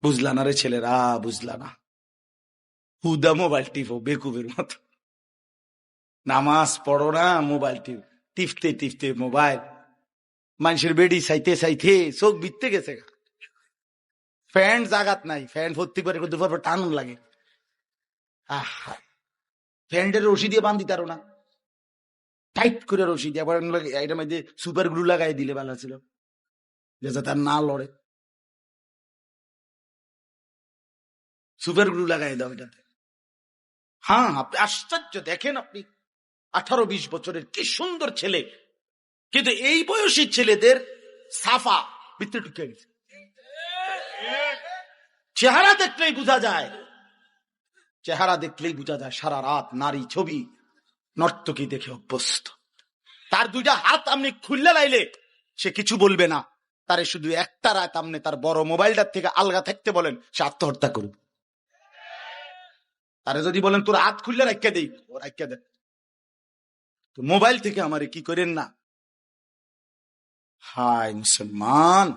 বুঝলা না রে ছেলেরা, বুঝলা না, হুদা মোবাইল টিপো বেকুবের মতো। নামাজ পড়ো না, মোবাইল টিপতে টিপতে মোবাইল। মানুষের বেডি চাইতে চাইতে চোখ বিতে গেছে। ফ্যান জাগাত নাই, ফ্যান ভর্তি করে দুপুর পর টানুন লাগে। ফ্যানটার রশি দিয়ে বান্ধি তারো না, টাইট করে রশি দিয়ে। এটার মধ্যে সুপার গ্লু লাগাই দিলে ভালো ছিল, যাতে তার না লড়ে। সুপার গ্লু লাগাই দাও এটাতে। হ্যাঁ, আপনি আশ্চর্য দেখেন, আপনি 18-20 বছরের কি সুন্দর ছেলে, কিন্তু এই বয়সী ছেলেদের সাফা ভিতরে ঢুকে গেছে। চেহারা দেখলেই বোঝা যায়, চেহারা দেখলেই বোঝা যায় সারা রাত নারী ছবি নর্তকী দেখে অভ্যস্ত। তার দুইটা হাত আপনি খুললে লাইলে সে কিছু বলবে না, তারে শুধু একটা রাত আপনি তার বড় মোবাইলটার থেকে আলগা থাকতে বলেন, সে আত্মহত্যা করবে। তারে যদি বলেন তোর হাত খুললে রাখিয়া দেই, ও রাখিয়া দেয়। তো মোবাইল থেকে আমারে কি করেন না। হায় মুসলমান,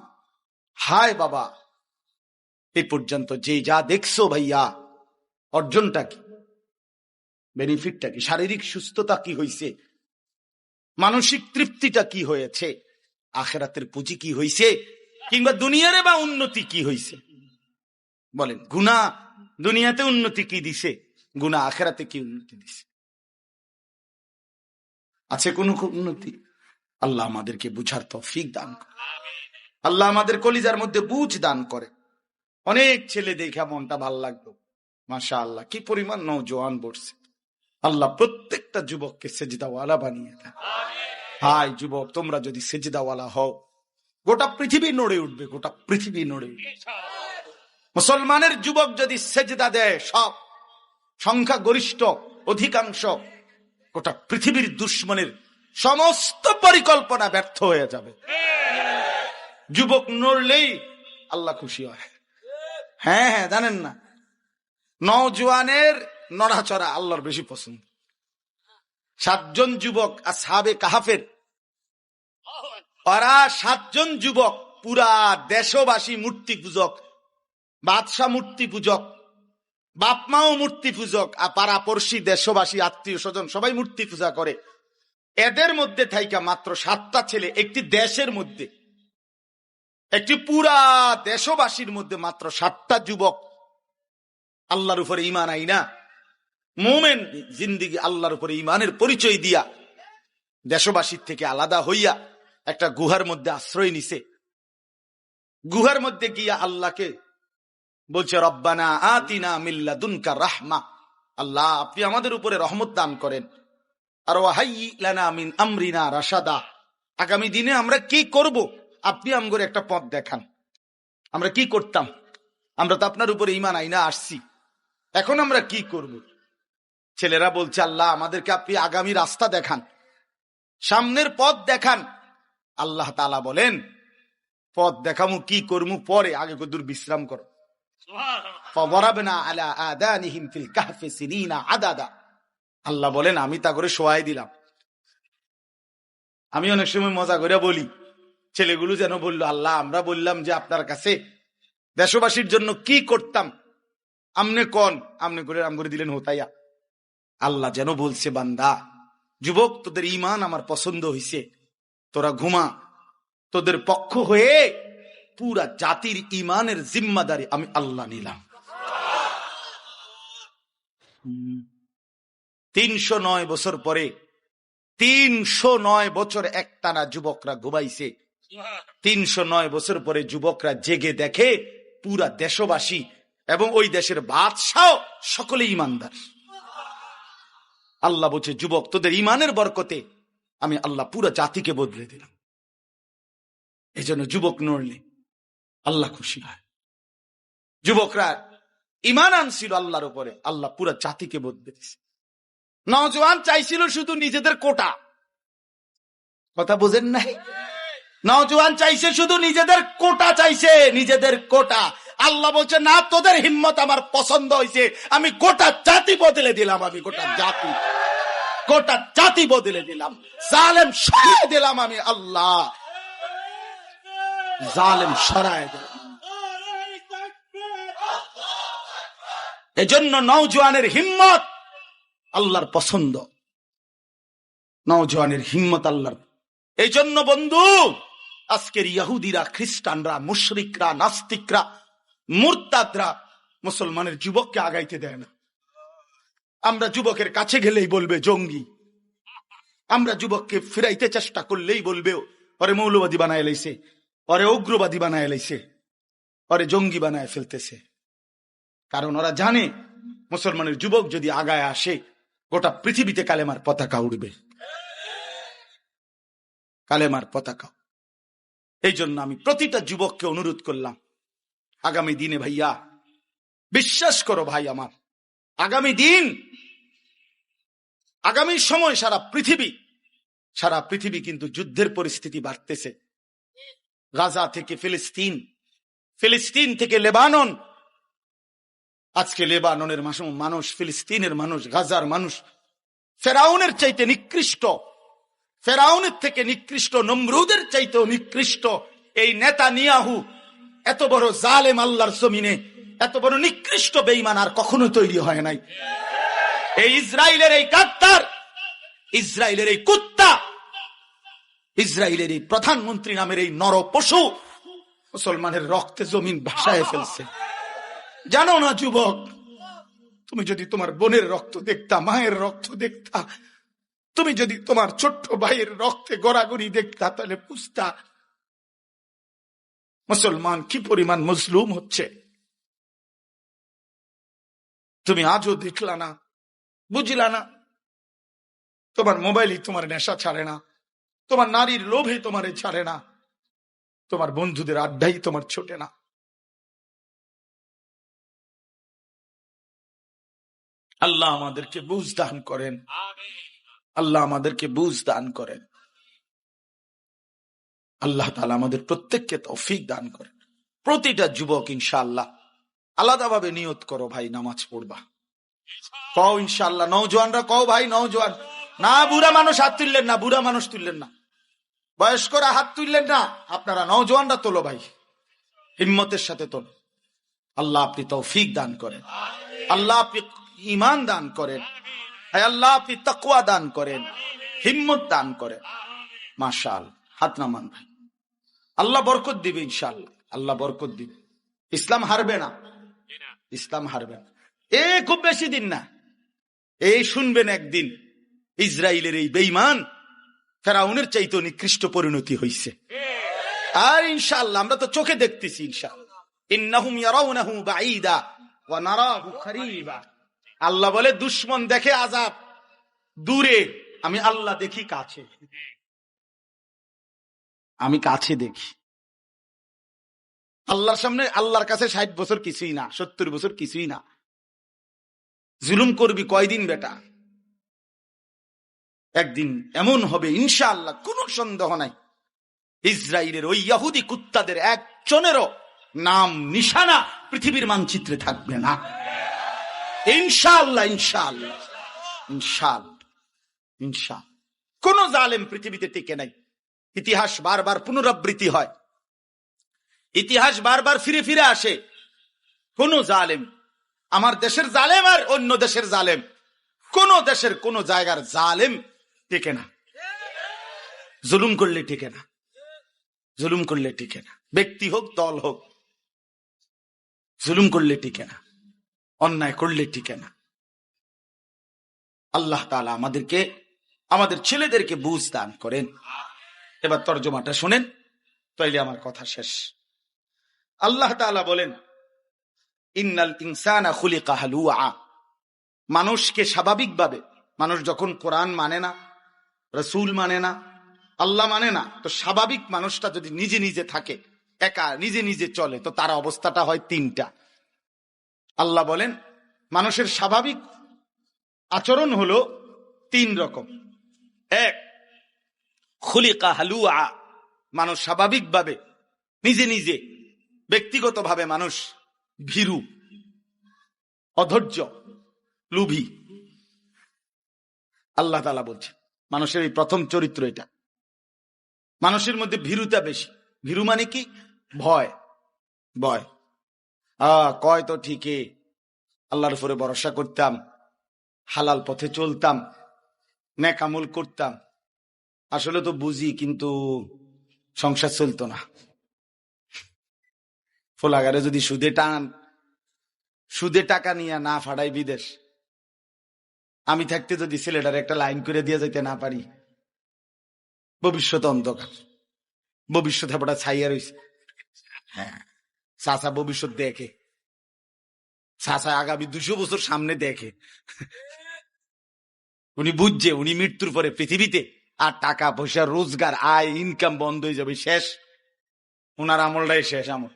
হায় বাবা, এই পর্যন্ত যে যা দেখছো ভাইয়া, অর্জনটা কি, বেনিফিটটা কি, শারীরিক সুস্থতা কি হয়েছে, মানসিক তৃপ্তিটা কি হয়েছে, আখিরাতের পুঁজি কি হয়েছে, কিংবা দুনিয়ারে বা উন্নতি কি হয়েছে বলেন। গুনাহ দুনিয়াতে উন্নতি কি দিছে, গুনাহ আখিরাতে কি উন্নতি দিছে? আছে কোন উন্নতি? আল্লাহ আমাদেরকে বুঝার তৌফিক দান করে, আল্লাহ আমাদের কলিজার মধ্যে বুঝ দান করে। অনেক ছেলে দেখা মনটা ভাল লাগলো, মাশাআল্লাহ, কি পরিমাণ নওজোয়ান বসছে। আল্লাহ প্রত্যেকটা যুবককে সেজদাওয়ালা বানিয়ে দেন। হাই যুবক, তোমরা যদি সেজদাওয়ালা হও, গোটা পৃথিবী নড়ে উঠবে, গোটা পৃথিবী নড়ে উঠবে। মুসলমানের যুবক যদি সেজদা দেয়, সব সংখ্যা গরিষ্ঠ অধিকাংশ গোটা পৃথিবীর দুশ্মনের সমস্ত পরিকল্পনা ব্যর্থ হয়ে যাবে। যুবক নড়লেই আল্লাহ খুশি হয়। হ্যাঁ হ্যাঁ, জানেন না, নওজোয়ানের নড়াচড়া আল্লাহর বেশি পছন্দ। 7 জন যুবক আসহাবে কাহাফের, ওরা 7 জন যুবক, পুরা দেশবাসী মূর্তি পূজক, বাদশাহ মূর্তি পূজক, বাপ মাও মূর্তি পূজক, আর পাড়া পড়শি দেশবাসী আত্মীয় স্বজন সবাই মূর্তি পূজা করে। এদের মধ্যে থাইকা মাত্র 7টা ছেলে, একটি দেশের মধ্যে, একটি পুরা দেশবাসীর মধ্যে মাত্র 7টা যুবক আল্লাহর উপরে ঈমান আইনা মুমিন জিন্দেগি আল্লাহর উপরে ঈমানের পরিচয় দিয়া দেশবাসীর থেকে আলাদা হইয়া একটা গুহার মধ্যে আশ্রয় নিছে। গুহার মধ্যে গিয়া আল্লাহকে বলছে, রব্বানা আতিনা মিন লাদুনকা রাহমা, আল্লাহ আপনি আমাদের উপরে রহমত দান করেন, আর ওয়াহাইয়ি লানা মিন আমরিনা রাশাদা, আগামী দিনে আমরা কি করব আপনি আমগরে একটা পথ দেখান। আমরা কি করতাম, আমরা তো আপনার উপরে ঈমান আইনা আসছি, এখন আমরা কি করব? ছেলেরা বলছে, আল্লাহ আমাদেরকে আপনি আগামী রাস্তা দেখান, সামনের পথ দেখান। আল্লাহ তাআলা বলেন, পথ দেখামু কি করমু পরে, আগে কদ্দুর বিশ্রাম করো। আল্লাহ বলেন, আমি তা করে শোয়াই দিলাম। আমি অনেক সময় মজা করে বলি, ছেলেগুলো যেন বললো, আল্লাহ আমরা বললাম যে আপনার কাছে দেশবাসীর জন্য কি করতাম, আমনে কোন আমনে করে আম করে দিলেন হোতাইয়া। আল্লাহ যেন বলছে, বান্দা যুবক, তোদের ঈমান আমার পছন্দ হইছে, তোরা ঘুমা, তোদের পক্ষ হয়ে পুরা জাতির ঈমানের জিম্মাদারি আমি আল্লাহ নিলাম। 309 বছর পরে, 309 বছর একটানা যুবকরা ঘুমাইছে। 309 বছর পরে যুবকরা জেগে দেখে পুরা দেশবাসী এবং ওই দেশের বাদশাহ সকলে ঈমানদার। আল্লাহ বলছে, যুবক তোদের ঈমানের বরকতে আমি আল্লাহ পুরা জাতিকে বদলে দিলাম। এই জন্য যুবক নড়লে আল্লাহ খুশি হয়। যুবকরা ঈমান আনছিল আল্লাহর উপরে, আল্লাহ পুরা জাতিকে বদলে দিছে। নওজোয়ান চাইছিল শুধু নিজেদের কোটা, কথা বুঝেন নাই? নওজোয়ান চাইছে শুধু নিজেদের কোটা, চাইছে নিজেদের কোটা। আল্লাহ বলছে, না, তোদের হিম্মত আমার পছন্দ হয়েছে, আমি গোটা জাতি বদলে দিলাম, আমি গোটা জাতি বদলে দিলাম, জালেম সরায় দিলাম, আমি আল্লাহ জালেম সরায় দিলাম। এজন্য নওজোয়ানের হিম্মত আল্লাহর পছন্দ, নওজোয়ানের হিম্মত আল্লাহর। এই জন্য বন্ধু, আজকের ইহুদিরা, খ্রিস্টানরা, মুশরিকরা, নাস্তিকরা, মুরতাদরা মুসলমানের যুবককে আগাইতে দেয় না। আমরা যুবকের কাছে গেলেই বলবে জঙ্গি, আমরা যুবককে ফিরাইতে চেষ্টা করলেই বলবে ওরে মৌলবাদী বানায় লাইছে, ওরে উগ্রবাদী বানায় লাইছে, ওরে জঙ্গি বানায় ফেলতেছে। কারণ ওরা জানে মুসলমানের যুবক যদি আগায় আসে গোটা পৃথিবীতে কালেমার পতাকা উড়বে, কালেমার পতাকা। এই জন্য আমি প্রতিটা যুবককে অনুরোধ করলাম, আগামী দিনে ভাইয়া বিশ্বাস করো ভাই আমার, আগামী দিন, আগামী সময় সারা পৃথিবী কিন্তু যুদ্ধের পরিস্থিতি বাড়তেছে। গাজা থেকে ফিলিস্তিন, ফিলিস্তিন থেকে লেবানন। আজকে লেবাননের মানুষ, ফিলিস্তিনের মানুষ, গাজার মানুষ ফেরাউনের চাইতে নিকৃষ্ট, ফেরাউনের থেকে নিকৃষ্ট, নমরুদের চাইতেও নিকৃষ্ট এই নেতানিয়াহু এত বড় জালেম আল্লাহর জমিনে, এত বড় নিকৃষ্ট বেঈমান আর কখনো তৈরি হয় নাই। এই ইসরায়েলের এই কাত্তার, ইসরায়েলের এই কুত্তা, ইসরায়েলের এই প্রধানমন্ত্রী নামের এই নর পশু মুসলমানের রক্তে জমিন ভাসায় ফেলছে। জানো না যুবক, তুমি যদি তোমার বোনের রক্ত দেখতা, মায়ের রক্ত দেখতা, তুমি যদি তোমার ছোট্ট ভাইয়ের রক্তে গড়াগড়ি দেখতা, তাহলে বুঝতা মুসলমান কি পরিমাণ মজলুম হচ্ছে। তুমি আজও দেখলা না, বুঝলা না। তোমার মোবাইলই তোমার নেশা ছাড়ে না, তোমার নারীর লোভে তোমার ছাড়ে না, তোমার বন্ধুদের আড্ডাই তোমার ছোটে না। আল্লাহ আমাদেরকে বুঝ দান করেন, আল্লাহ আমাদেরকে বুঝ দান করেন, আল্লাহ তাআলা আমাদের প্রত্যেককে তৌফিক দান করেন। প্রতিটা যুবক ইনশাআল্লাহ আলাদাভাবে নিয়ত করো ভাই নামাজ পড়বা। কও ইনশাআল্লাহ, নওজোয়ানরা কও ভাই, নওজোয়ান না, বুড়া মানুষ হাত তুললেন না, বুড়া মানুষ তুললেন না, বয়স্করা হাত তুললেন না, আপনারা নওজোয়ানরা তোলো ভাই, হিম্মতের সাথে তোলো। আল্লাহ আপনি তৌফিক দান করেন, আল্লাহ আপনি ঈমান দান করেন, আল্লাহ আপনি তাকওয়া দান করেন, হিম্মত দান করেন। মাশাআল্লাহ, হাত নামান ভাই, আল্লাহ বরকত দিবে ইনশাআল্লাহ, আল্লাহ বরকত দিবে। ইসলাম হারবে না, ইসলাম হারবে না। খুব বেশি দিন না, শুনবেন একদিন ইসরায়েলের এই বেঈমান ফেরাউনের চাইতে নিকৃষ্ট পরিণতি হইছে। আর ইনশাআল্লাহ আমরা তো চোখে দেখতেছি, ইনশাআল্লাহ ইন্নাহুম ইয়ারাউনাহু বাঈদা ওয়া নারাহু করিবা। আল্লাহ বলে দুশমন দেখে আযাব দূরে, আমি আল্লাহ দেখি কাছে, আমি কাছে দেখি। আল্লাহর সামনে, আল্লাহর কাছে 60 বছর কিছুই না, 70 বছর কিছুই না। জুলুম করবি কয়দিন বেটা, একদিন এমন হবে ইনশাআল্লাহ, কোনো সন্দেহ নাই। ইসরায়েলের ওই ইহুদি কুত্তাদের একজনেরও নাম নিশানা পৃথিবীর মানচিত্রে থাকবে না ইনশাআল্লাহ, ইনশাআল্লাহ, ইনশাআল্লাহ, ইনশাআল্লাহ। কোন জালেম পৃথিবীতে টিকে নাই। ইতিহাস বারবার পুনরাবৃত্তি হয়, ইতিহাস বারবার ফিরে ফিরে আসে। কোন জালেম, আমার দেশের জালেম আর অন্য দেশের জালেম, কোন দেশের কোন জায়গার জালেম টিকে না। জুলুম করলে টিকে না, জুলুম করলে টিকে না। ব্যক্তি হোক, দল হোক, জুলুম করলে টিকে না, অন্যায় করলে টিকে না। আল্লাহ তাআলা আমাদেরকে, আমাদের ছেলেদেরকে বুঝ দান করেন। এবার তর্জমাটা শুনেন, তাইলে আমার কথা শেষ। আল্লাহ তাআলা বলেন, ইন্নাল ইনসানা খুলিকা হালুআ। মানুষকে স্বাভাবিকভাবে, মানুষ যখন কোরআন মানে না, রাসূল মানে না, আল্লাহ মানে না, তো স্বাভাবিক মানুষটা যদি নিজে নিজে থাকে, একা নিজে নিজে চলে, তো তার অবস্থাটা হয় তিনটা। আল্লাহ বলেন মানুষের স্বাভাবিক আচরণ হলো 3 রকম। এক, খুলিকা হালুআ, মানুষ স্বাভাবিকভাবে নিজে নিজে ব্যক্তিগতভাবে মানুষ ভীরু, অধৈর্য, লোভী। আল্লাহ তাআলা বলছেন মানুষের এই প্রথম চরিত্র এটা। মানুষের মধ্যে ভীরুতা বেশি। ভীরু মানে কি? ভয়, ভয়। কয় তো ঠিকই, আল্লাহর উপরে ভরসা করতাম, হালাল পথে চলতাম, নেক আমল করতাম। আসলে তো বুঝি, কিন্তু সংসার চলতো না। ফোলাগারে যদি সুদে টাকা নিয়ে না ফাড়াই বিদেশ, আমি থাকতে যদি ছেলেটার একটা লাইন করে দিয়ে যাইতে না পারি, ভবিষ্যৎ অন্ধকার। ভবিষ্যৎ হেপটা ছাইয়া রয়েছে। হ্যাঁ, চাচা ভবিষ্যৎ দেখে, চাচা আগামী 200 বছর সামনে দেখে। উনি বুঝছে উনি মৃত্যুর পরে পৃথিবীতে আর টাকা পয়সা, রোজগার, আয়, ইনকাম বন্ধ হয়ে যাবে, শেষ। ওনার আমলটাই শেষ আমল।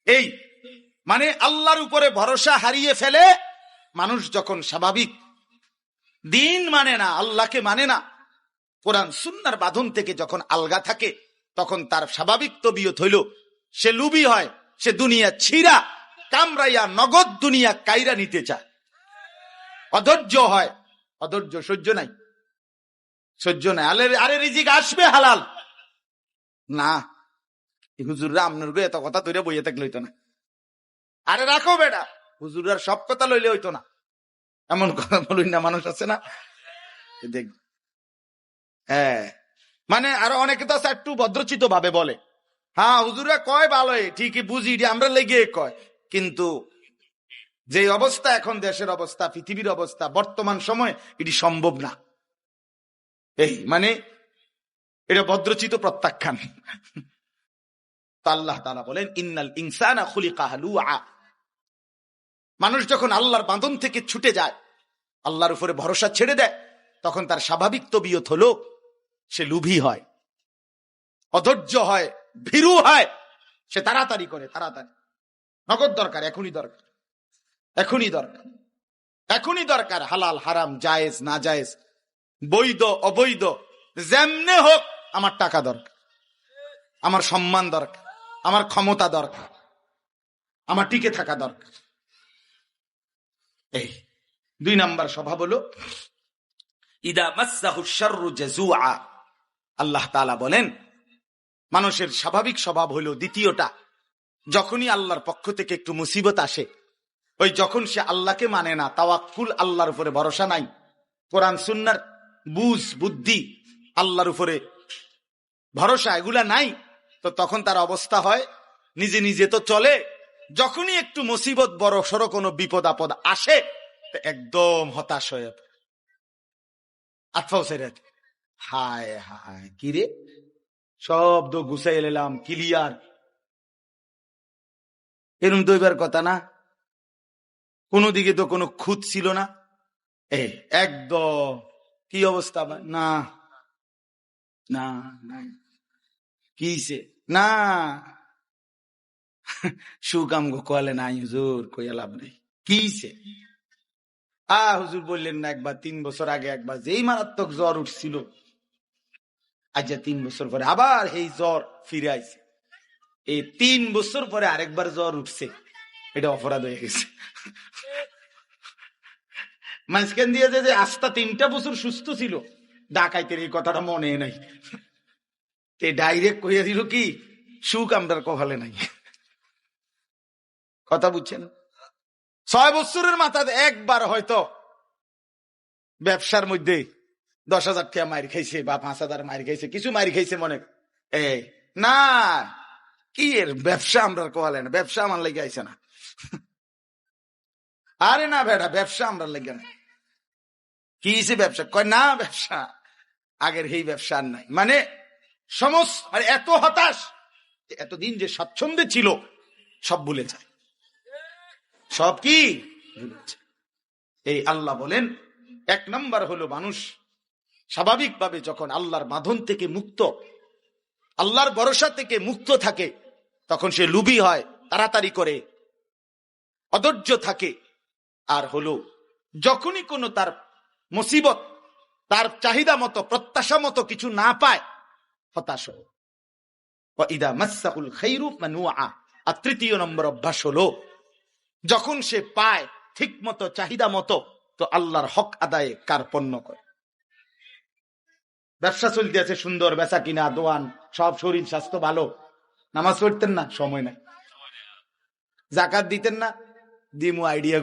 এই মানে আল্লাহর উপরে ভরসা হারিয়ে ফেলে মানুষ যখন স্বাভাবিক দিন মানে না, আল্লাহকে মানে না, কোরআন সুন্নাহর বাঁধন থেকে যখন আলগা থাকে, তখন তার স্বাভাবিক তবিয়ত হইল সে লুবি হয়, সে দুনিয়া ছিঁড়া কামড়াইয়া নগদ দুনিয়া কাইরা নিতে চায়। অধৈর্য হয়, অধৈর্য, সহ্য নাই, সহ্য নাই। আরে রিজিক আসবে হালাল না, হুজুররা আপনার এত কথা তৈরি বইয়ে থাকলে হইতো না। আরে রাখো বেটা, হুজুরার সব কথা লইলে হইতো না, এমন কথা বলুন না, মানুষ আছে না দেখ। হ্যাঁ, মানে আরো অনেকে তো একটু ভদ্রচিত ভাবে বলে, হ্যাঁ হুজুরা কয় ভালো, ঠিকই বুঝি, আমরা লেগে কয়, কিন্তু যে অবস্থা এখন দেশের অবস্থা, পৃথিবীর অবস্থা, বর্তমান সময় এটি সম্ভব না। এই মানে এটা ভদ্রচিত প্রত্যাখ্যান। আল্লাহ তাআলা বলেন, ইন্নাল ইনসানা খুলিকা হালুআ। মানুষ যখন আল্লাহর বাঁধন থেকে ছুটে যায়, আল্লাহর উপরে ভরসা ছেড়ে দেয়, তখন তার স্বাভাবিক তবিয়ত হলো সে লুভী হয়, অধৈর্য হয়, ভীরু হয়, সে তাড়াতাড়ি করে, তাড়াতাড়ি নগদ দরকার, এখনই দরকার, এখনই দরকার, এখনই দরকার। হালাল হারাম, জায়েজ না জায়েজ, বৈধ অবৈধ, যেমনে হোক আমার টাকা দরকার, আমার সম্মান দরকার, আমার ক্ষমতা দরকার, আমার টিকে থাকা দরকার। এই 2 নাম্বার স্বভাব হলো ইদা মাসসাহু শাররু জাযুআ। আল্লাহ তাআলা বলেন মানুষের স্বাভাবিক স্বভাব হলো দ্বিতীয়টা, যখনই আল্লাহর পক্ষ থেকে একটু মুসিবত আসে, ওই যখন সে আল্লাহকে মানে না, তাওয়াক্কুল, আল্লাহর উপরে ভরসা নাই, কোরআন সুন্নাহর বুঝ বুদ্ধি, আল্লাহর উপরে ভরসা এগুলা নাই, তো তখন তার অবস্থা হয় নিজে নিজে তো চলে, যখনই একটু মুসিবত, বড় সড়ো কোনো বিপদ আপদ আসে, একদম হতাশ হয়ে আতফাও ছেড়ে, হায় হায় কিরে, সব তো গুছাই এলাম, ক্লিয়ার, এরকম তো এবার কথা না, কোনো দিকে তো কোনো খুঁত ছিল না, একদম কি অবস্থা, না না না কিছে না, সুকাম গো কলে নাই হুজুর, কইয়া লাভ নেই, কিছে হুজুর বললেন না একবার 3 বছর আগে একবার যেই মারাত্মক জ্বর উঠছিল, আজ 3 বছর পরে আবার এই জ্বর ফিরে আইছে, এই 3 বছর পরে আরেকবার জ্বর উঠছে, এটা অপরাধ হয়ে গেছে। মাঝখান দিয়ে যে আস্তা 3টা বছর সুস্থ ছিল, ডাকাইতের এই কথাটা মনে নাই, ডাইরেক্ট কইয়া দিল কি সুখ আমরার কপালে নাই। কথা বুঝছেন? 6 বছরের মাথায় একবার হয়তো ব্যবসার মধ্যে 10,000 টাকা মার খাইছে বা 5,000 মার খাইছে, কিছু মার খাইছে মনে, না কি এর ব্যবসা আমরার কপালে না, ব্যবসা আমার লেগে আইছে না, আরে না বেটা ব্যবসা আমরার লেগে না, কি হয়েছে ব্যবসা, কয় না ব্যবসা আগের এই ব্যবসা আর নাই, মানে সমস্ত মানে এত হতাশ, এতদিন যে স্বাচ্ছন্দ্যে ছিল সব ভুলে যায়, সব কি ভুলে যায়। এই আল্লাহ বলেন 1 নম্বর হলো মানুষ স্বাভাবিকভাবে যখন আল্লাহর বাঁধন থেকে মুক্ত, আল্লাহর ভরসা থেকে মুক্ত থাকে, তখন সে লুবী হয়, তাড়াতাড়ি করে, অধৈর্য থাকে, আর হলো যখনই কোনো তার মুসিবত, তার চাহিদা মতো, প্রত্যাশা মতো কিছু না পায়, হতাশ হয়। ইদা মাসসাহুল খাইরু মানুআ। আর 3য় নম্বর অভ্যাস হলো যখন সে পায় ঠিক মতো, চাহিদা মতো, তো আল্লাহর হক আদায়ে কার্পণ্য করে। ব্যবসা চলতে আছে সুন্দর, বেচা কিনা, দোয়ান, সব, শরীর স্বাস্থ্য ভালো, নামাজ পড়তেন না, সময় নাই, যাকাত দিতেন না, দিমু আইডিয়া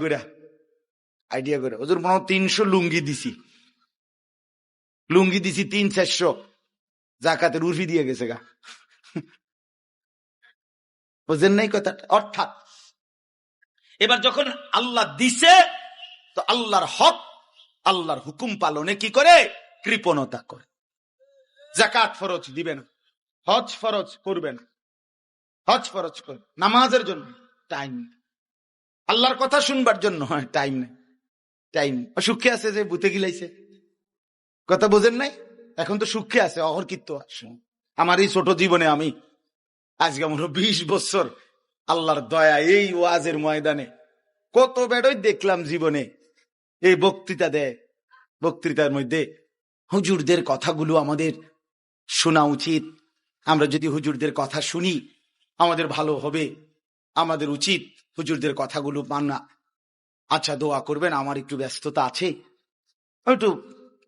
করে হুজুর মনে 300 লুঙ্গি দিছি 300-400 জাকাতের উর্ফি দিয়ে গেছে গা। বুঝেন নাই কথাটা? অর্থাৎ এবার যখন আল্লাহ দিছে তো আল্লাহর হক আল্লাহর হুকুম পালনে কি করে? কৃপণতা করে। জাকাত ফরজ দিবে না, হজ ফরজ করবে না, হজ ফরজ করবে, নামাজের জন্য টাইম, আল্লাহর কথা শুনবার জন্য হয় টাইম নেই, টাইম সুখে আছে যে বুতে গিলাইছে, কথা বোঝেন নাই? এখন তো সুখে আছে, অহরকিত্ত আছে। আমার এই ছোট জীবনে আমি আজকে আমার 20 বছর আল্লাহর দয়া, এই ওয়াজের ময়দানে কত বেড়ই দেখলাম জীবনে। এই বক্তৃতার মধ্যে হুজুরদের কথাগুলো আমাদের শোনা উচিত। আমরা যদি হুজুরদের কথা শুনি আমাদের ভালো হবে, আমাদের উচিত হুজুরদের কথাগুলো মানা। আচ্ছা দোয়া করবেন, আমার একটু ব্যস্ততা আছে, একটু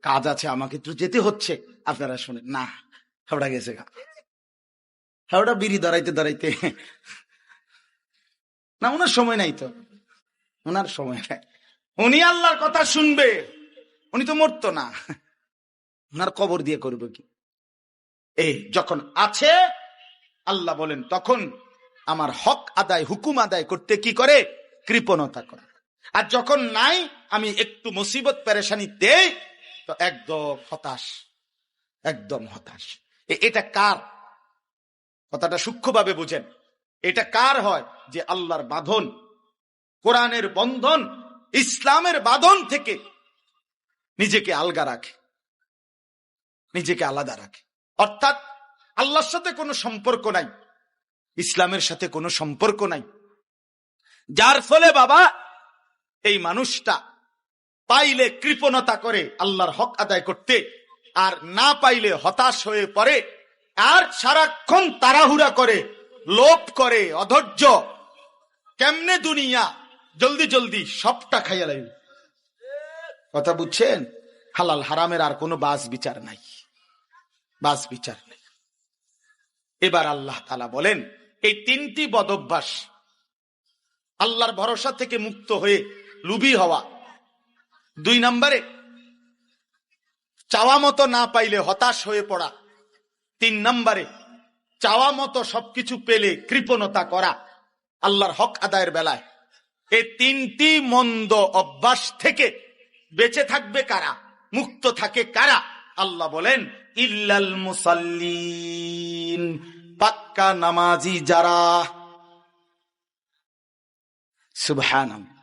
কাজ আছে, আমাকে একটু যেতে হচ্ছে, আপনারা শোনেন না। হাওড়া গেছে হাওড়া বিড়ি দাঁড়াইতে না, ওনার সময় নাই তো, ওনার সময় নাই। উনি আল্লাহর কথা শুনবে, উনি তো মরতো না, ওনার কবর দিয়ে করবে কি? এই যখন আছে আল্লাহ বলেন তখন আমার হক আদায়, হুকুম আদায় করতে কি করে? কৃপণতা করে। আর যখন নাই, আমি একটু মুসিবত পেরেশানি দেই তো একদম হতাশ। এটা কার? কথাটা সূক্ষ্মভাবে বুঝেন। এটা কার হয়? যে আল্লাহর বাঁধন, কোরআনের বন্ধন, ইসলামের বাঁধন থেকে নিজেকে আলগা রাখে, নিজেকে আলাদা রাখে। অর্থাৎ আল্লাহর সাথে কোনো সম্পর্ক নাই, ইসলামের সাথে কোনো সম্পর্ক নাই, যার ফলে বাবা এই মানুষটা পাইলে কৃপণতা করে আল্লাহর হক আদায় করতে, আর না পাইলে হতাশ হয়ে পড়ে, আর সারাক্ষণ তাড়াহুড়া করে, লোভ করে, অধৈর্য, কেমনে দুনিয়া জলদি সবটা খাইয়া লাগবে। কথা বুঝছেন? হালাল হারামের আর কোনো বাস বিচার নাই। এবার আল্লাহ তাআলা বলেন এই 3টি বদঅভ্যাস, আল্লাহর ভরসা থেকে মুক্ত হয়ে লুভী হওয়া, 2 নম্বরে চাওয়া মতো না পাইলে হতাশ হয়ে পড়া, 3 নম্বরে চাওয়া মতো সবকিছু পেলে কৃপণতা করা আল্লাহর হক আদায়ের বেলায়। এই 3টি মন্দ অভ্যাস থেকে বেঁচে থাকবে কারা? মুক্ত থাকে কারা? আল্লাহ বলেন ইল্লাল মুসাল্লিন, পাক্কা নামাজি যারা। সুবহানাল্লাহ।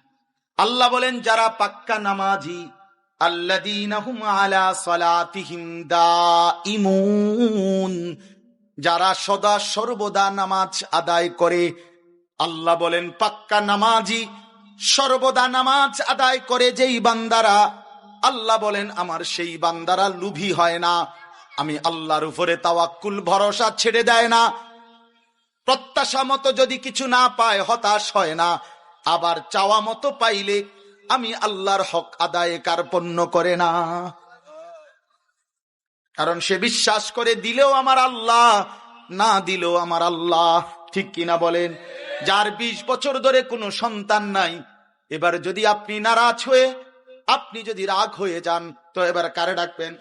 আল্লাহ বলেন যারা পাক্কা নামাজি, আল্লাযীনা হুম আলা সালাতিহিম দাঈমুন, যারা সদা সর্বদা নামাজ আদায় করে। আল্লাহ বলেন পাক্কা নামাজি, সর্বদা নামাজ আদায় করে যেই বান্দারা, আল্লাহ বলেন আমার সেই বান্দারা লোভী হয় না, আমি আল্লাহর উপরে তাওয়াক্কুল ভরসা ছেড়ে দেয় না, প্রত্যাশা মতো যদি কিছু না পায় হতাশ হয় না, আবার চাওয়া মতো পাইলে আমি আল্লাহর হক আদায়ে কার্পণ্য করে না। কারণ সে বিশ্বাস করে দিলেও আমার আল্লাহ, না দিলেও আমার আল্লাহ। ঠিক কিনা বলেন? যার 20 বছর ধরে কোনো সন্তান নাই, এবার যদি আপনি নারাজ হয়ে, আপনি যদি রাগ হয়ে যান, তো এবার কারে ডাকবেন?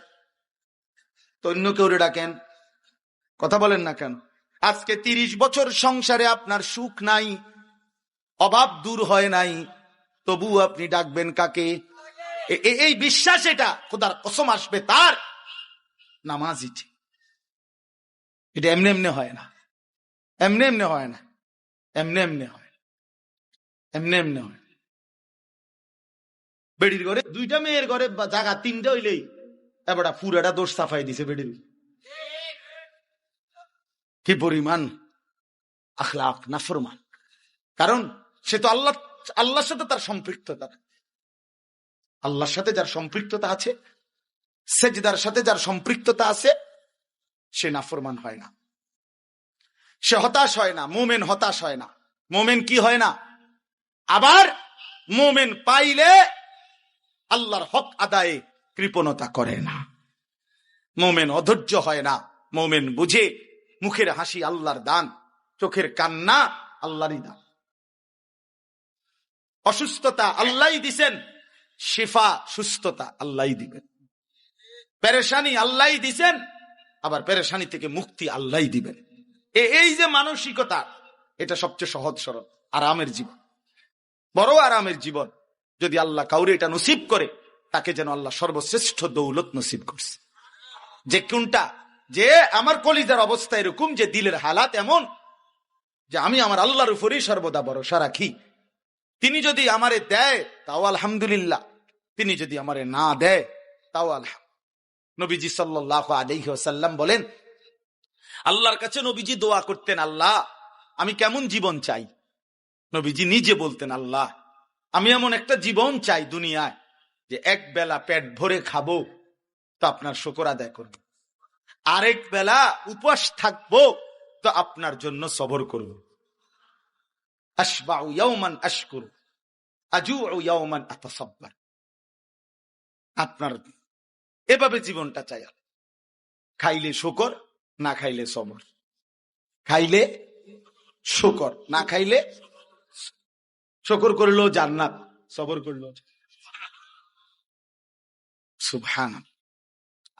তো অন্য কেউ ডাকেন। কথা বলেন না কেন? আজকে 30 বছর সংসারে আপনার সুখ নাই, অভাব দূর হয় নাই, তবু আপনি ডাকবেন কাকে? এই বিশ্বাস, এটা খোদার কসম আসবে তার নামাজি। এটা এমনি হয় না, এমনি হয় না, এমনি হয়। বেড়ির ঘরে 2টা মেয়ের ঘরে জায়গা 3টা হইলেই এবার পুরাটা দোষ সাফাই দিছে বেড়ির। কি পরিমাণ আখলাক নাফরমান! কারণ সে তো আল্লাহর সাথে তার সম্পৃক্ততা, আল্লাহর সাথে যার সম্পৃক্ততা আছে, সেজদার সাথে যার সম্পৃক্ততা আছে, সে নাফরমান হয় না, সে হতাশ হয় না। মুমিন হতাশ হয় না। মুমিন কি হয় না? আবার মুমিন পাইলে আল্লাহর হক আদায়ে কৃপণতা করে না, মুমিন অধৈর্য হয় না। মুমিন বুঝে মুখের হাসি আল্লাহর দান, চোখের কান্না আল্লাহরই দান। অসুস্থতা আল্লাহই দিছেন, শিফা সুস্থতা আল্লাহই দিবেন। পেরেশানি আল্লাহই দিছেন, আবার পেরেশানি থেকে মুক্তি আল্লাহই দিবেন। এই যে মানসিকতা, এটা সবচেয়ে সহজ সরল আরামের জীবন, বড় আরামের জীবন। যদি আল্লাহ কাউরে এটা নসিব করে, তাকে যেন আল্লাহ সর্বশ্রেষ্ঠ দৌলত নসিব করছে। যে কোনটা, যে আমার কলিজার অবস্থা এরকম, যে দিলের হালাত এমন যে আমি আমার আল্লাহর উপরেই সর্বদা ভরসা রাখি। তিনি যদি আমারে দেয় তাও আলহামদুলিল্লাহ, তিনি যদি আমারে না দেয় তাও আলহামদুলিল্লাহ। নবীজি সাল্লাল্লাহু আলাইহি ওয়াসাল্লাম বলেন, আল্লাহর কাছে নবীজি দোয়া করতেন, আল্লাহ আমি কেমন জীবন চাই। নবীজি নিজে বলতেন, আল্লাহ আমি এমন একটা জীবন চাই দুনিয়ায়, যে এক বেলা পেট ভরে খাবো তো আপনার শুকর আদায় করব, আরেক বেলা উপবাস থাকবো তো আপনার জন্য সবর করব। আশবাউ ইয়াওমান আশকুরু আজুউ ইয়াওমান আতাসাব্বার। আপনার এভাবে জীবনটা চাই। খাইলে শুকর, না খাইলে সবর। খাইলে শুকর, না খাইলে শুকর করলো জান্নাত, সবর করলো সুবহানাল্লাহ।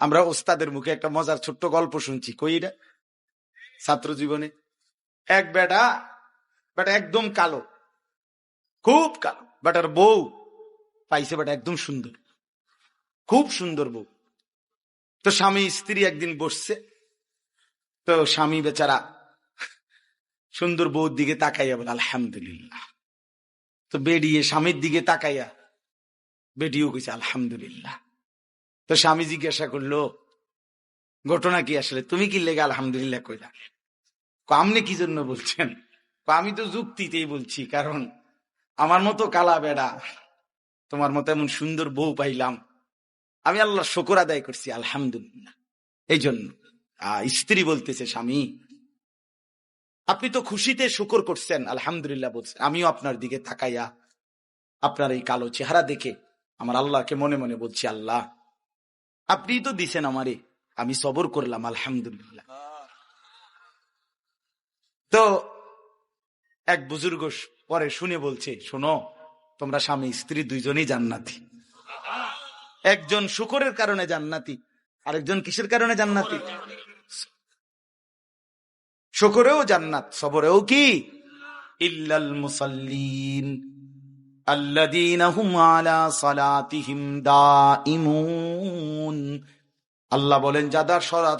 আমরা ওস্তাদের মুখে একটা মজার ছোট্ট গল্প শুনছি, কইরা ছাত্র জীবনে। এক বেটা একদম কালো, খুব কালো। বেটার বউ পাইছে, বেটা একদম সুন্দর, খুব সুন্দর বউ। তো স্বামী স্ত্রী একদিন বসছে, তো স্বামী বেচারা সুন্দর বউর দিকে তাকাইয়া বলে আলহামদুলিল্লাহ। তো বেডিয়ে স্বামীর দিকে তাকাইয়া বেডিও কইছে আলহামদুলিল্লাহ। তো স্বামী জিজ্ঞাসা করলো, ঘটনা কি আসলে, তুমি কি লেগে আলহামদুলিল্লাহ কইলা? আপনি কি জন্য বলছেন? আমি তো যুক্তিতেই বলছি, কারণ আমার মতো কালা বেড়া, তোমার মতো এমন সুন্দর বউ পাইলাম, আমি আল্লাহর শুকর আদায় করছি আলহামদুলিল্লাহ। এই জন্য স্ত্রী বলতেছে, স্বামী আপনি তো খুশিতে শুকর করছেন, আলহামদুলিল্লাহ বলছেন, আমিও আপনার দিকে তাকাইয়া আপনার এই কালো চেহারা দেখে আমার আল্লাহকে মনে মনে বলছি, আল্লাহ আপনি তো দিছেন আমারে, আমি সবর করলাম আলহামদুলিল্লাহ। তো এক বুজুর্গ পরে শুনে বলছে, শোনো তোমরা স্বামী স্ত্রী দুইজনেই জান্নাতি। একজন শুকরের কারণে জান্নাতি, আরেকজন কিসের কারণে জান্নাতি? শুকরেও জান্নাত, সবরেও কি? ইল্লাল মুসাল্লিন আল্লাযীনা হুম আলা সালাতিহিম দাইমুন। আল্লাহ বলেন যারা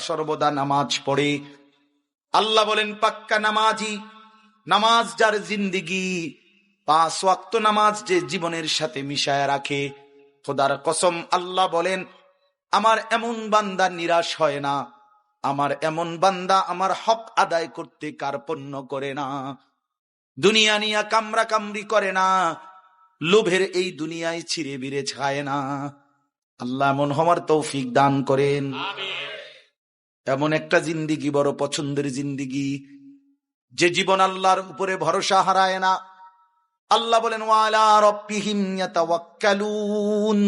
সর্বদা নামাজ পড়ে। আল্লাহ বলেন পাক্কা নামাজি, নামাজ যার জিন্দেগি, 5 ওয়াক্ত নামাজ যে জীবনের সাথে মিশায় রাখে। খোদার কসম আল্লাহ বলেন, আমার এমন বান্দা নিরাশ হয় না, আমার এমন বান্দা আমার হক আদায় করতে কার্পণ্য করে না, দুনিয়া নিয়া কামরা কামরি করে না, লোভের এই দুনিয়ায় ছিঁড়ে বিড়ে ছায় না। আল্লাহ এমন হওয়ার তৌফিক দান করেন। এমন একটা জিন্দিগি বড় পছন্দের জিন্দিগি, যে জীবন আল্লাহর উপরে ভরসা হারায় না। আল্লাহ বলেন ওয়ালা রাব্বিহিম ইয়াতাওয়াক্কালুন।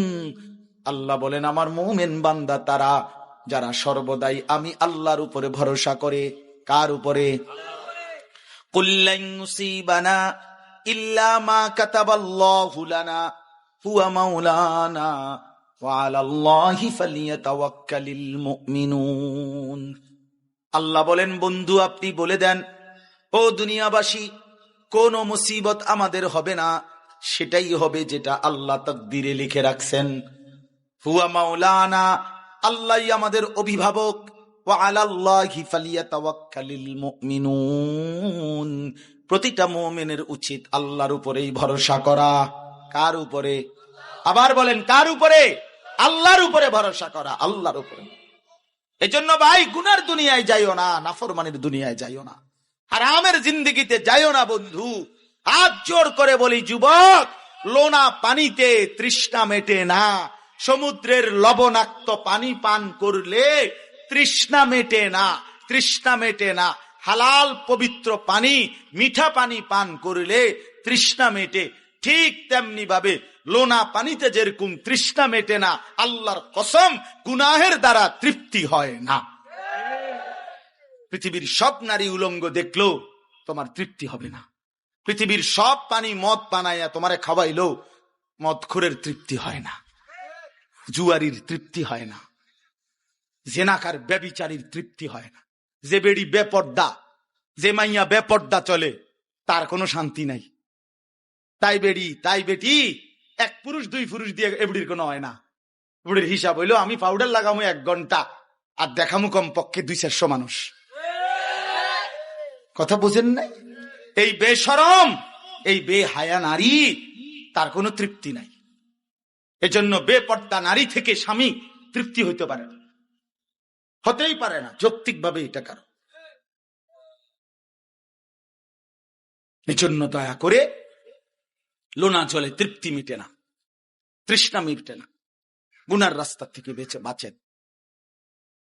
আল্লাহ বলেন আমার মুমিন বান্দা তারা যারা সর্বদাই আমি আল্লাহর উপরে ভরসা করে। কার উপরে? কুল্লান ইউসিবানা ইল্লা মা কাতাবাল্লাহু লানা হুয়া মাওলানা ওয়া আলাল্লাহি ফালিয়াতাওয়াক্কালিল মুমিনুন। আল্লাহ বলেন বন্ধু আপনি বলে দেন, ও দুনিয়াবাসী, কোন মুসিবত আমাদের হবে না, সেটাই হবে যেটা আল্লাহ তাকদীরে লিখে রাখছেন। হুয়া মাওলানা, আল্লাহই আমাদের অভিভাবক। ওয়া আলাল্লাহি ফালিয়াতাওয়াক্কালিল মুমিনুন। প্রতিটা মুমিনের উচিত আল্লাহর উপরেই ভরসা করা। কার উপরে? আবার বলেন কার উপরে? আল্লাহর উপরে ভরসা করা, আল্লাহর উপরে। এজন্য ভাই গুনার দুনিয়ায় যাইও না, নাফরমানির দুনিয়ায় যাইও না, হারামের জিন্দেগিতে যাইও না বন্ধু। হাত জোর করে বলি যুবক, লোনা পানিতে তৃষ্ণা মেটে না, সমুদ্রের লবণাক্ত পানি পান করলে তৃষ্ণা মেটে না, তৃষ্ণা মেটে না। হালাল পবিত্র পানি, মিঠা পানি পান করলে তৃষ্ণা মেটে। ঠিক তেমনি ভাবে লোনা পানিতে যেরকম তৃষ্ণা মেটে না, আল্লাহর কসম গুনাহের দ্বারা তৃপ্তি হয় না। পৃথিবীর সব নারী উলঙ্গ দেখলেও তোমার তৃপ্তি হবে না, পৃথিবীর সব পানি মদ বানাইয়া তোমারে খাওয়াইলেও মদখোরের তৃপ্তি হয় না, জুয়ারির তৃপ্তি হয় না, জেনাকার ব্যভিচারীর তৃপ্তি হয় না। যে বেড়ি বেপর্দা, যে মাইয়া বেপর্দা চলে, তার কোনো শান্তি নাই। তাই বেড়ি তাই বেটি, এক পুরুষ দুই পুরুষ দিয়ে এবড়ির কোনো হয় না। বুড়ির হিসাব হইলো আমি পাউডার লাগামো 1 ঘন্টা আর দেখামু কমপক্ষে 200-400 মানুষ। কথা বুঝেন নাই? এই বেশরম, এই বেহায়া নারী, তার কোনো তৃপ্তি নাই। এজন্য বেপর্দা নারী থেকে স্বামী তৃপ্তি হইতে পারে না, হতেই পারে না, যৌক্তিক ভাবে এটা কারণ। এজন্য দয়া করে লোনা জলে তৃপ্তি মিটে না, তৃষ্ণা মিটে না। গুনার রাস্তা থেকে বাঁচেন,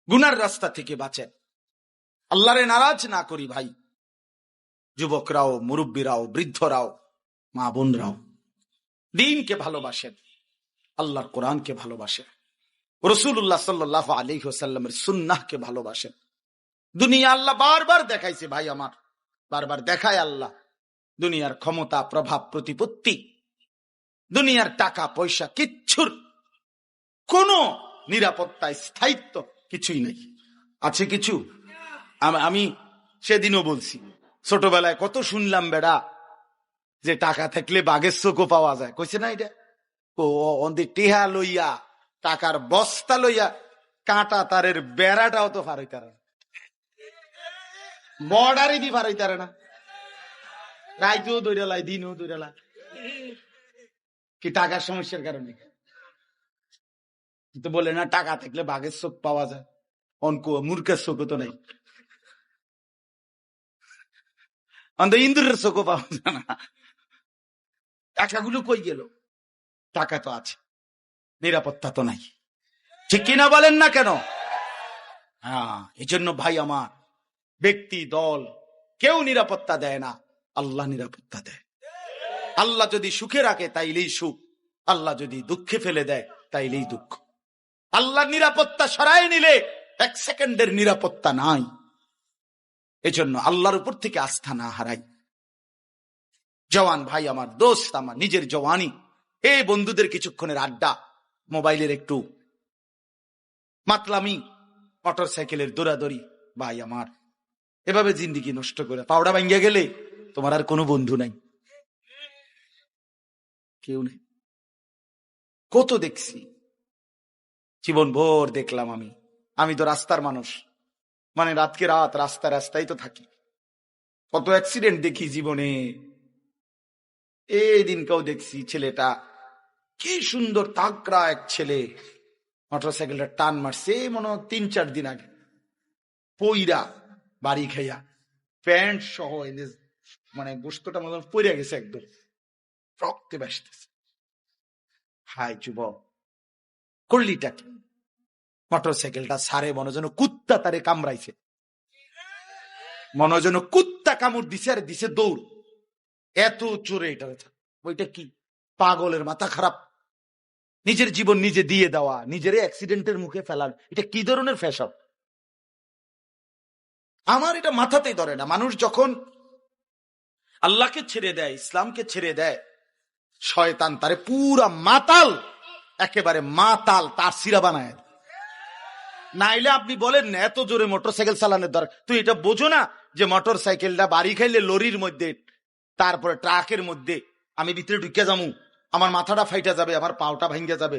গুনার রাস্তা থেকে বাঁচেন। আল্লাহরে নারাজ না করি ভাই। যুবকরাও, মুরব্বীরাও, বৃদ্ধরাও, মা বোনরাও দ্বীনকে ভালোবাসেন, আল্লাহর কোরআনকে ভালোবাসেন, রাসূলুল্লাহ সাল্লাল্লাহু আলাইহি ওয়াসাল্লামের সুন্নাহকে ভালোবাসেন। দুনিয়া আল্লাহ বারবার দেখাইছে ভাই আমার, বারবার দেখায় আল্লাহ। দুনিয়ার ক্ষমতা, প্রভাব, প্রতিপত্তি, দুনিয়ার টাকা পয়সা, কিচ্ছুর কোনো নিরাপত্তা, স্থায়িত্ব কিছুই নাই। আছে কিছু? আমি সেদিনও বলছি, ছোটবেলায় কত শুনলাম বেড়া যে টাকা থাকলে বাঘের চোখও পাওয়া যায়। কইছে না এটা? ও টিহা লইয়া, টাকার বস্তা লইয়া কাঁটা তারের বেড়াটাও তো পার হইতারে না, বর্ডারই দি পার হইতারে না। রাইতেও দৌড়ালায়, দিনও দৌড়ালায়, কি টাকার সমস্যার কারণে? তো বলে না টাকা থাকলে বাঘের চোখ পাওয়া যায়, অঙ্ক মূর্খের চোখও তো নাই, অন্ত ইন্দুরের চোখও পাওয়া যায় না। টাকাগুলো কই গেল? টাকা তো আছে, নিরাপত্তা তো নাই। ঠিক কিনা বলেন না কেন? হ্যাঁ, এই জন্য ভাই আমার, ব্যক্তি দল কেউ নিরাপত্তা দেয় না, আল্লাহ নিরাপত্তা দেয়। আল্লাহ যদি সুখে রাখে তাইলেই সুখ, আল্লাহ যদি দুঃখে ফেলে দেয় তাইলেই দুঃখ। আল্লাহ নিরাপত্তা সরাই নিলে 1 সেকেন্ডের নিরাপত্তা নাই। এজন্য আল্লাহর উপর থেকে আস্থা না হারাই। জওয়ান ভাই আমার, দোস্ত আমার, নিজের জওয়ানি, এই বন্ধুদের কিছুক্ষণের আড্ডা, মোবাইলের একটু মাতলামি, মোটর সাইকেলের দৌড়াদৌড়ি, ভাই আমার, এভাবে জিন্দিগি নষ্ট করে পাউডা ভাঙ্গিয়া গেলে তোমার আর কোনো বন্ধু নাই, কেউ নেই। কত দেখছি, জীবন ভোর দেখলাম। আমি তো রাস্তার মানুষ, মানে রাতকে রাত রাস্তায় তো থাকি। কত অ্যাক্সিডেন্ট দেখি জীবনে। এই দিনকেও দেখছি, ছেলেটা কি সুন্দর তাকড়া এক ছেলে, মোটরসাইকেলটা টান মারছে মনে হয় 3-4 দিন আগে, পইরা বাড়ি খাইয়া, প্যান্ট সহ মানে গোস্তটা মনে পড়ে গেছে, একদম রক্তে ভাসতেছে। হাই যুবক, করলিটা কি? মোটরসাইকেলটা সারে মনে যেন কুত্তা তারে কামড়াইছে, মনে যেন কুত্তা কামড় দিছে, আর দিছে দৌড়। এত চোরে এটা, ওইটা কি? পাগলের মাথা খারাপ। নিজের জীবন নিজে দিয়ে দেওয়া, নিজের অ্যাক্সিডেন্টের মুখে ফেলার, এটা কি ধরনের ফ্যাশন? আমার এটা মাথাতেই ধরে না। মানুষ যখন আল্লাহকে ছেড়ে দেয়, ইসলামকে ছেড়ে দেয়, শয়তান তারে পুরা মাতাল, একেবারে মাতাল তার সিরা বানায়। নাইলে আপনি বলেন না এত জোরে মোটরসাইকেল চালানোর দরকার। তুই এটা বোঝো না যে মোটর সাইকেলটা বাড়ি খাইলে লরির মধ্যে, তারপরে ট্রাকের মধ্যে আমি ভিতরে ঢুকে যাবো, আমার মাথাটা ফাইটা যাবে, আমার পাওটা ভাঙ্গা যাবে।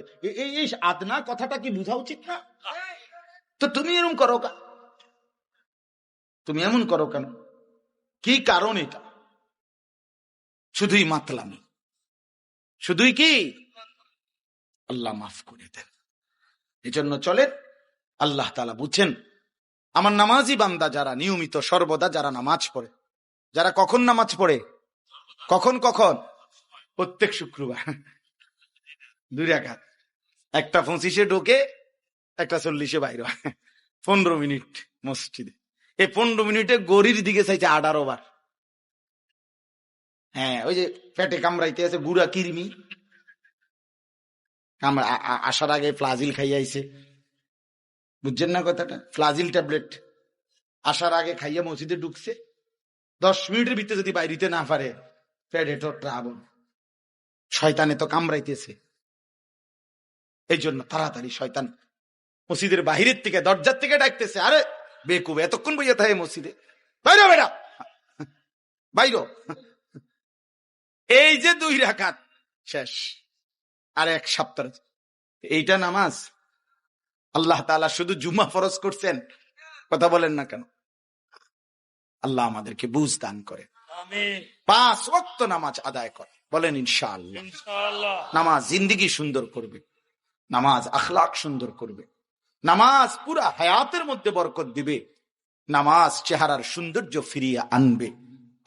এই আদনা কথাটা কি বোঝা উচিত না? তো তুমি এরকম করো কেন? তুমি এমন করো কেন? কি কারণ এটা? শুধুই মাতলামি, শুধুই কি? আল্লাহ মাফ করে দেন। এজন্য চলেন, আল্লাহ তাআলা বুঝছেন আমার নামাজি বান্দা যারা নিয়মিত সর্বদা যারা নামাজ পড়ে, যারা কখন নামাজ পড়ে, কখন প্রত্যেক শুক্রবার 2 রাকাত, একটা 25-এ ঢোকে, একটা 40-এ বাইরে হয়, 15 মিনিট মসজিদে। এই 15 মিনিটে গড়ির দিকে চাইছে 18 বার। হ্যাঁ, ওই যে পেটে কামড়াইতে আছে বুড়া কিরমি, আসার আগে ফ্লাজিল খাইয়াইছে, বুঝছেন না কথাটা? ফ্লাজিল ট্যাবলেট আসার আগে খাইয়া মসজিদে ঢুকছে, 10 মিনিটের ভিতরে যদি বাইরিতে না পারে প্রেডেটর ড্রাগন, শয়তানে তো কামড়াইতেছে। এই জন্য তাড়াতাড়ি শয়তান মসজিদের বাহিরের থেকে দরজার থেকে ডাকতেছে, আরে বেকুব এতক্ষণ বইয়া থাকে মসজিদে, বাইরো বেটা বাইরো। এই যে 2 রাকাত শেষ, আর 1 সপ্তাহ। এইটা নামাজ? আল্লাহ তাআলা শুধু জুমা ফরজ করছেন, কথা বলেন না কেন? আল্লাহ আমাদেরকে বুঝ দান করে, 5 ওয়াক্ত নামাজ আদায় করে, বলেন ইনশাআল্লাহ। নামাজ জিন্দেগি সুন্দর করবে, নামাজ আখলাক সুন্দর করবে, নামাজ পুরা হায়াতের মধ্যে বরকত দিবে, নামাজ চেহারার সৌন্দর্য ফিরিয়ে আনবে।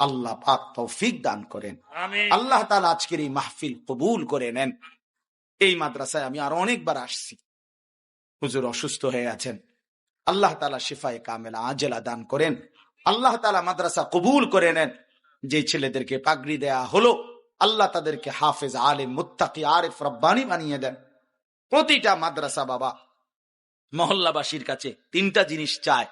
আল্লাহ পাক তৌফিক দান করেন। আল্লাহ তাআলা আজকের এই মাহফিল কবুল করে নেন। এই মাদ্রাসায় আমি আরো অনেকবার আসছি, হুজুর অসুস্থ হয়ে আছেন, আল্লাহ তাআলা শিফায়ে কামেলা আজেলা দান করেন। আল্লাহ তাআলা মাদ্রাসা কবুল করে নেন। যে ছেলেদেরকে পাগড়ি দেয়া হলো, আল্লাহ তাদেরকে হাফেজ, আলেম, মুত্তাকি, আরিফ, রব্বানি বানিয়ে দেন। প্রতিটা মাদ্রাসা বাবা মহল্লাবাসীর কাছে 3টা জিনিস চায়।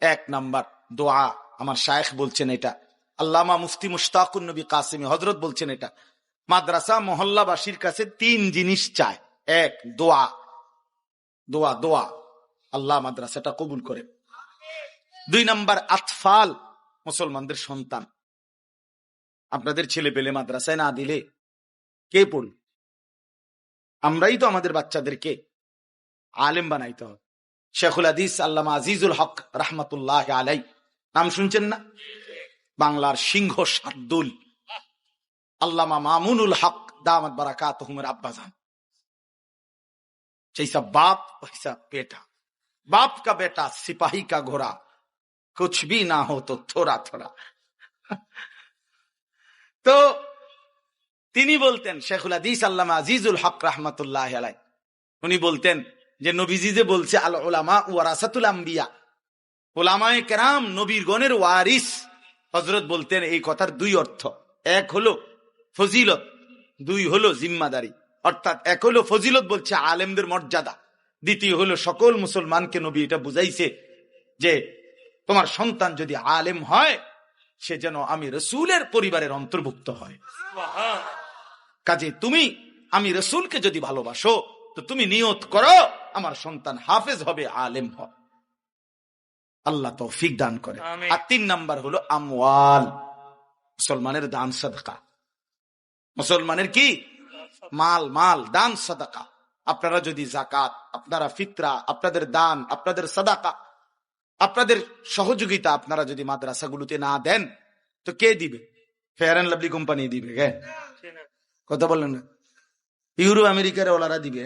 1 নাম্বার দোয়া, আমার শায়েখ বলছেন এটা, আল্লামা মুফতি মুশতাকুন নবী কাসেমি হযরত বলছেন এটা। মাদ্রাসা মহল্লাবাসীর কাছে 3 জিনিস চায়। 1 দোয়া, দোয়া দোয়া, আল্লাহ মাদ্রাসাটা কবুল করে। 2 নাম্বার আতফাল, মুসলমানদের সন্তান। আপনাদের ছেলে পেলে মাদ্রাসায় না দিলে কে পড়বে? আমরাই তো আমাদের বাচ্চাদেরকে আলেম বানাইতে হবে। শেখুল হাদিস আল্লামা আজিজুল হক রাহমাতুল্লাহ আলাই, নাম শুনছেন না? বাংলার সিংহ শার্দুল, আল্লামা মামুনুল হক দামাত বারাকাতুহুমের আব্বাজান। जैसा बाप वैसा बेटा, बाप का बेटा सिपाही का घोड़ा, कुछ भी ना हो तो थोड़ा थोड़ा। তো তিনি বলতেন, শেখুল হাদিস আল্লামা আজিজুল হক রাহমাতুল্লাহ আলাই, উনি বলতেন যে নবীজি যে বলছে আল উলামা ওয়ারাসাতুল আম্বিয়া, উলামায়ে কেরাম নবীর গণের ওয়ারিস। হযরত বলতেন এই কথার 2 অর্থ। 1 হলো ফজিলত, 2 হলো জিম্মাদারি। অর্থাৎ 1 হলো ফজিলত, বলছে আলেমদের মর্যাদা। 2 হলো সকল মুসলমানকে নবী এটা বুঝাইছে যে তোমার সন্তান যদি আলেম হয়, সে যেন আমি রাসূলের পরিবারের অন্তর্ভুক্ত হয়। কাজে তুমি আমি রাসূলকে যদি ভালোবাসো, তো তুমি নিয়ত করো আমার সন্তান হাফেজ হবে, আলেম হবে। আল্লাহ তৌফিক দান করে। আর 3 নাম্বার হলো আমওয়াল, মুসলমানের দান সাদকা। মুসলমানের কি? মাল, মাল দান সাদাকা। আপনারা যদি যাকাত, আপনারা ফিতরা, আপনাদের দান, আপনাদের সাদাকা, আপনাদের সহযোগিতা আপনারা যদি মাদ্রাসাগুলোতে না দেন, তো কে দিবে? ফেয়ার অ্যান্ড লাভলি কোম্পানি দিবে? কথা বললেন না? ইউরো আমেরিকার ওলারা দিবে?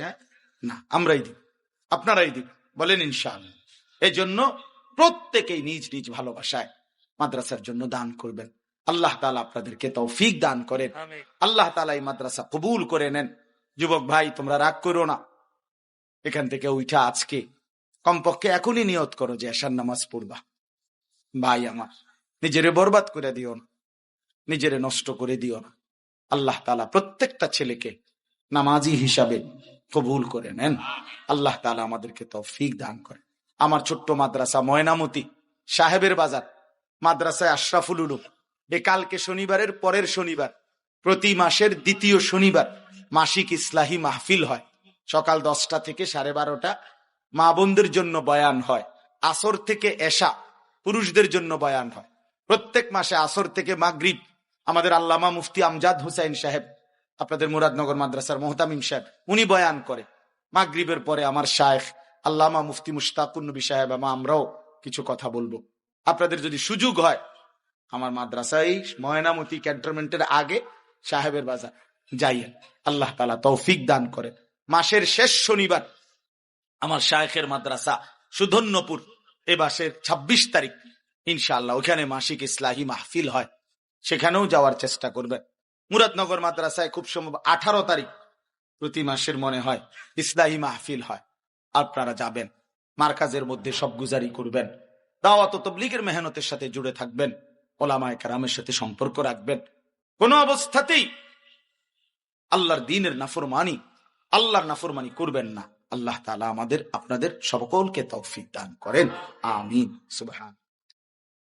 না, আমরাই দিব, আপনারাই দিব, বলেন ইনশাআল্লাহ। এই জন্য প্রত্যেকেই নিজ নিজ ভালোবাসায় মাদ্রাসার জন্য দান করবেন। আল্লাহ তাআলা আপনাদেরকে তৌফিক দান করেন। আল্লাহ তাআলা এই মাদ্রাসা কবুল করে নেন। যুবক ভাই, তোমরা রাগ করো না, এখান থেকে উঠা আজকে কমপক্ষে এখনই নিয়ত করো যে এশার নামাজ পড়বা। ভাই আমার, নিজেরে বরবাদ করে দিও না, নিজেরে নষ্ট করে দিও না। আল্লাহ তাআলা প্রত্যেকটা ছেলেকে নামাজি হিসাবে কবুল করে নেন। আল্লাহ তাআলা আমাদেরকে তৌফিক দান করে। আমার ছোট্ট মাদ্রাসা ময়নামতি সাহেবের বাজার মাদ্রাসায় আশরাফুল উলুম, কালকে শনিবারের পরের শনিবার, প্রতি মাসের 2য় শনিবার মাসিক ইসলাহি মাহফিল হয়। সকাল 10টা থেকে 12:30 মা বোনদের জন্য বয়ান হয়। আসর থেকে এশা পুরুষদের জন্য বয়ান হয়। প্রত্যেক মাসে আসর থেকে মাগরিব আমাদের আল্লামা মুফতি আমজাদ হুসাইন সাহেব, আপনাদের মুরাদনগর মাদ্রাসার মোহতামিম সাহেব, উনি বয়ান করে। মাগরিবের পরে আমার শায়েখ আল্লামা মুফতি মুশতাকুন নবী সাহেব আমরাও কিছু কথা বলবো। আপনাদের যদি সুযোগ হয়, আমার মাদ্রাসায় ময়নামতি ক্যান্টনমেন্টের আগে সাহেবের বাজার যাইয়েন। আল্লাহ তাআলা তৌফিক দান করে। মাসের শেষ শনিবার আমার শায়েখের মাদ্রাসা সুধন্যপুর, এ মাসের 26 তারিখ ইনশাআল্লাহ ওখানে মাসিক ইসলাহি মাহফিল হয়, সেখানেও যাওয়ার চেষ্টা করবেন। মুরাদনগর মাদ্রাসায় খুব সম্ভব 18 তারিখ প্রতি মাসের মনে হয় ইসলাহি মাহফিল হয়, আপনারা যাবেন। মার্কাজের মধ্যে সব গুজারি করবেন, দাওয়াত ও তাবলীগের মেহনতের সাথে জুড়ে থাকবেন, ওলামায়ে কেরামের সাথে সম্পর্ক রাখবেন। কোন অবস্থাতেই আল্লাহর দ্বীনের নাফরমানি, আল্লাহর নাফরমানি করবেন না। আল্লাহ তাআলা আমাদের আপনাদের সকলকে তৌফিক দান করেন। আমিন। সুবহান।